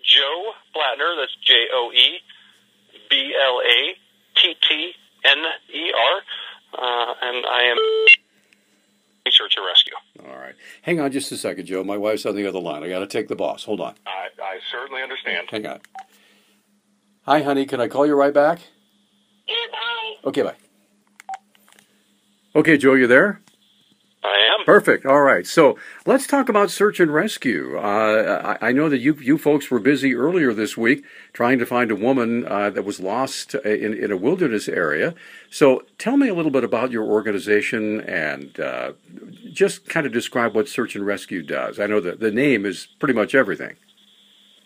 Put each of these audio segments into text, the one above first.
Joe Blattner. That's JoeBlattner. And I am search and rescue. All right. Hang on just a second, Joe. My wife's on the other line. I got to take the boss. Hold on. I certainly understand. Hang on. Hi, honey. Can I call you right back? Yeah, bye. Okay, bye. Okay, Joe, you there? I am. Perfect. All right. So let's talk about search and rescue. I know that you folks were busy earlier this week trying to find a woman that was lost in a wilderness area. So tell me a little bit about your organization and just kind of describe what search and rescue does. I know that the name is pretty much everything.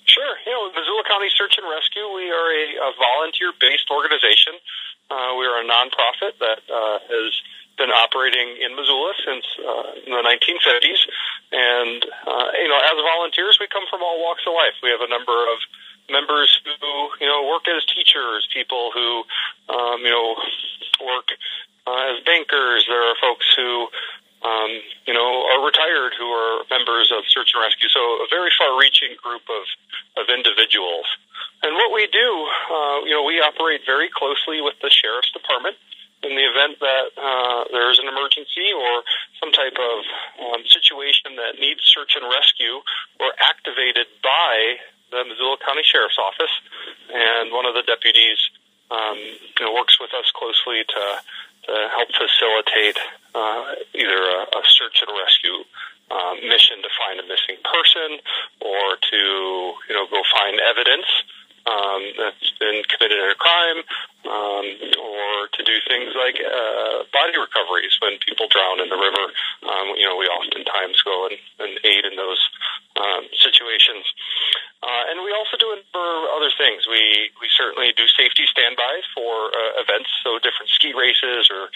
Sure. Missoula County Search and Rescue, we are a volunteer-based organization. We are a nonprofit that has been operating in Missoula since the 1950s. And, as volunteers, we come from all walks of life. We have a number of members who, work as teachers, people who, work as bankers. There are folks who, are retired who are members of Search and Rescue. So a very far-reaching group of individuals. And what we do, we operate very closely with the Sheriff's Department. In the event that there's an emergency or some type of situation that needs search and rescue, we're activated by the Missoula County Sheriff's Office, and one of the deputies works with us closely to help facilitate either a search and rescue mission to find a missing person or to go find evidence that's been committed in a crime, or to do things like body recoveries when people drown in the river. We oftentimes go and aid in those situations. And we also do it for other things. We certainly do safety standbys for events, so different ski races or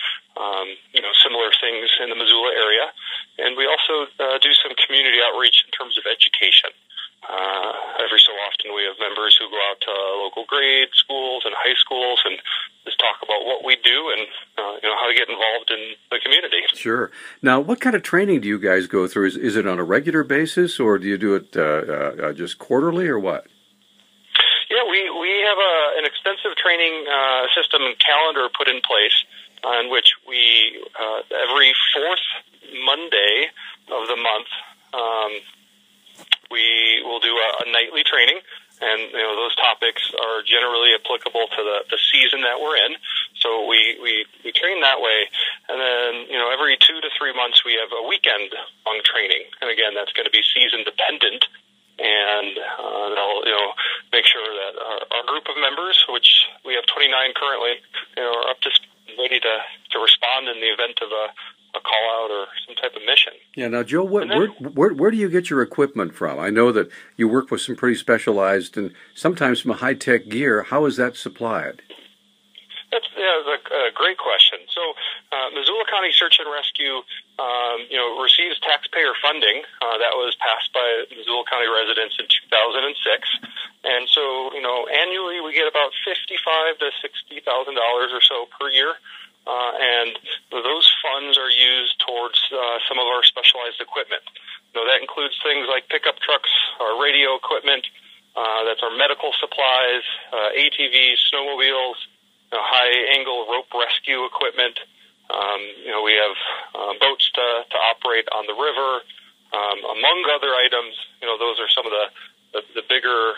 similar things in the Missoula area. And we also do some community outreach in terms of education. Every so often we have members who go out to local grade schools and high schools and just talk about what we do and how to get involved in the community. Sure. Now, what kind of training do you guys go through? Is it on a regular basis, or do you do it just quarterly, or what? Yeah, we have an extensive training system and calendar put in place in which we every fourth Monday of the month we will do a nightly training, and those topics are generally applicable to the season that we're in. So we train that way, and then every 2 to 3 months we have a weekend long training, and again that's going to be season dependent, and they'll make sure that our group of members, which we have 29 currently, are up to ready to respond in the event of a call out or some type of mission. Yeah. Now, Joe, where do you get your equipment from? I know that you work with some pretty specialized and sometimes some high-tech gear. How is that supplied? That's a great question. So, Missoula County Search and Rescue, receives taxpayer funding that was passed by Missoula County residents in 2006, and so annually we get about $55,000 to $60,000 or so per year. And those funds are used towards some of our specialized equipment. That includes things like pickup trucks, our radio equipment, that's our medical supplies, ATVs, snowmobiles, high-angle rope rescue equipment. We have boats to operate on the river, among other items. Those are some of the bigger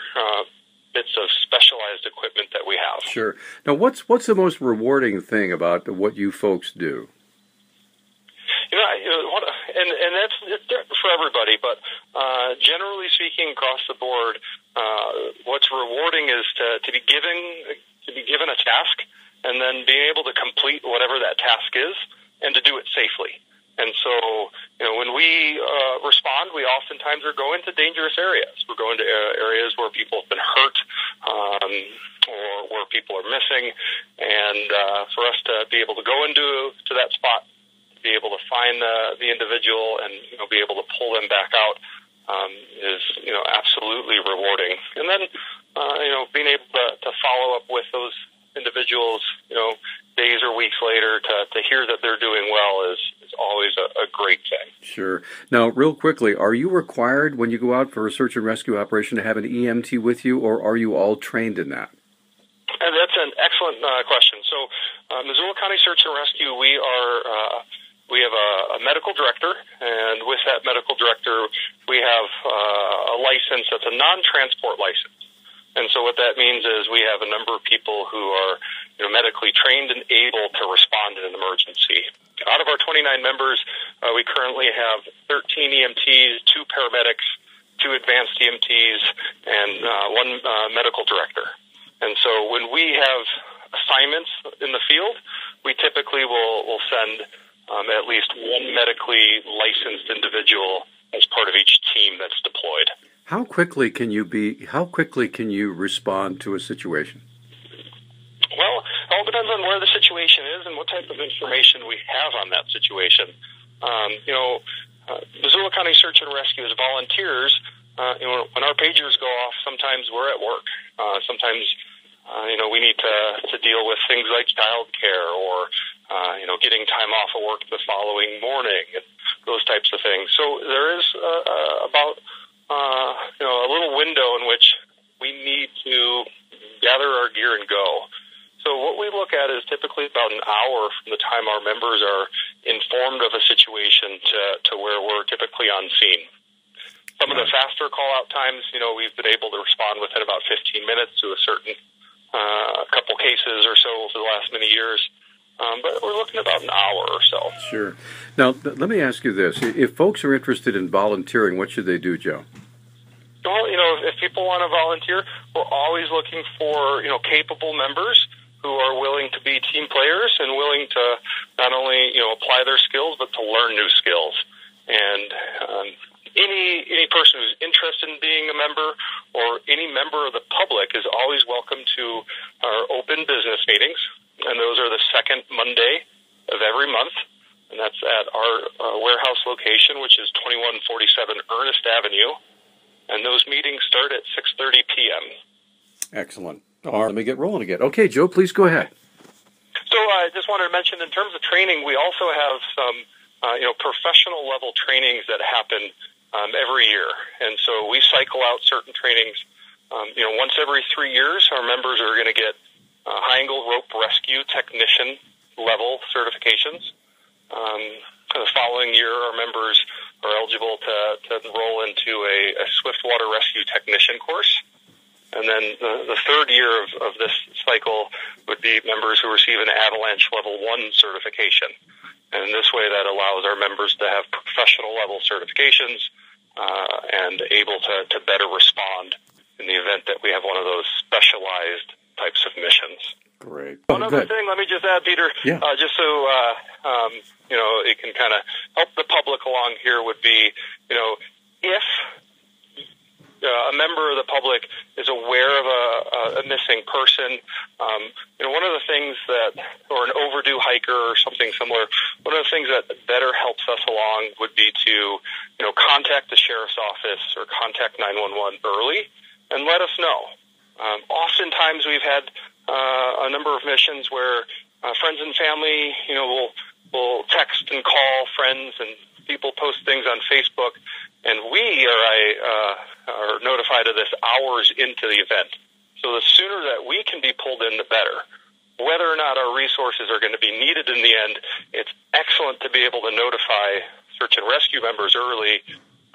bits of specialized equipment that we have. Sure. Now, what's the most rewarding thing about what you folks do? And it's different for everybody, but generally speaking, across the board, what's rewarding is to be given a task and then being able to complete whatever that task is and to do it safely. And so, when we respond, we oftentimes are going to dangerous areas. We're going to areas where people have been hurt or where people are missing. And for us to be able to go into that spot, to be able to find the individual and be able to pull them back out is absolutely rewarding. And then being able to follow up with those individuals days or weeks later to hear that they're doing well is always a great thing. Sure. Sure. Now, real quickly, are you required when you go out for a search and rescue operation to have an EMT with you, or are you all trained in that? And that's an excellent question. So, Missoula County Search and Rescue, we have a medical director, and with that medical director, we have a license that's a non-transport license. And so what that means is we have a number of people who are medically trained and able to respond in an emergency. Out of our 29 members, we currently have 13 EMTs, 2 paramedics, 2 advanced EMTs, and 1 medical director. And so when we have assignments in the field, we typically will send at least 1 medically licensed individual as part of each team that's deployed. How quickly can you respond to a situation? Well, it all depends on where the situation is and what type of information we have on that situation. Missoula County Search and Rescue as volunteers, when our pagers go off, sometimes we're at work. Sometimes, we need to deal with things like childcare or, getting time off of work the following morning and those types of things. So there is about a little window in which we need to gather our gear and go. So what we look at is typically about an hour from the time our members are informed of a situation to where we're typically on scene. Some of the faster call-out times, we've been able to respond within about 15 minutes to a certain couple cases or so over the last many years. But we're looking at about an hour or so. Sure. Now, let me ask you this. If folks are interested in volunteering, what should they do, Joe? Well, if people want to volunteer, we're always looking for, capable members who are willing to be team players and willing to not only, apply their skills, but to learn new skills. And any person who's interested in being a member or any member of the public is always welcome to our open business meetings. And those are the second Monday of every month. And that's at our warehouse location, which is 2147 Ernest Avenue. And those meetings start at 6:30 p.m. Excellent. All right, let me get rolling again. Okay, Joe, please go ahead. So I just wanted to mention in terms of training, we also have some, professional level trainings that happen every year. And so we cycle out certain trainings. Once every 3 years, our members are going to get high angle rope rescue technician level certifications. The following year, our members are eligible to enroll into a swiftwater rescue technician course. And then the third year of this cycle would be members who receive an avalanche level 1 certification. And this way that allows our members to have professional level certifications and able to better respond in the event that we have one of those specialized types of missions. Great. One other thing, let me just add, Peter, just so it can kind of help the public along here would be, if a member of the public is aware of a missing person, one of the things or an overdue hiker or something similar, one of the things that better helps us along would be to, contact the sheriff's office or contact 911 early and let us know. Oftentimes we've had a number of missions where friends and family, will text and call friends, and people post things on Facebook, and we are notified of this hours into the event. So the sooner that we can be pulled in, the better. Whether or not our resources are going to be needed in the end, it's excellent to be able to notify search and rescue members early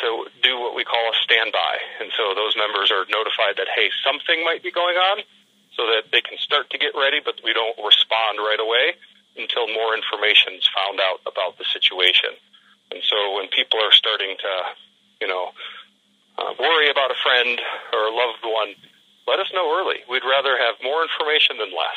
to do what we call a standby. And so those members are notified that, hey, something might be going on, so that they can start to get ready, but we don't respond right away until more information is found out about the situation. And so when people are starting to, worry about a friend or a loved one, let us know early. We'd rather have more information than less.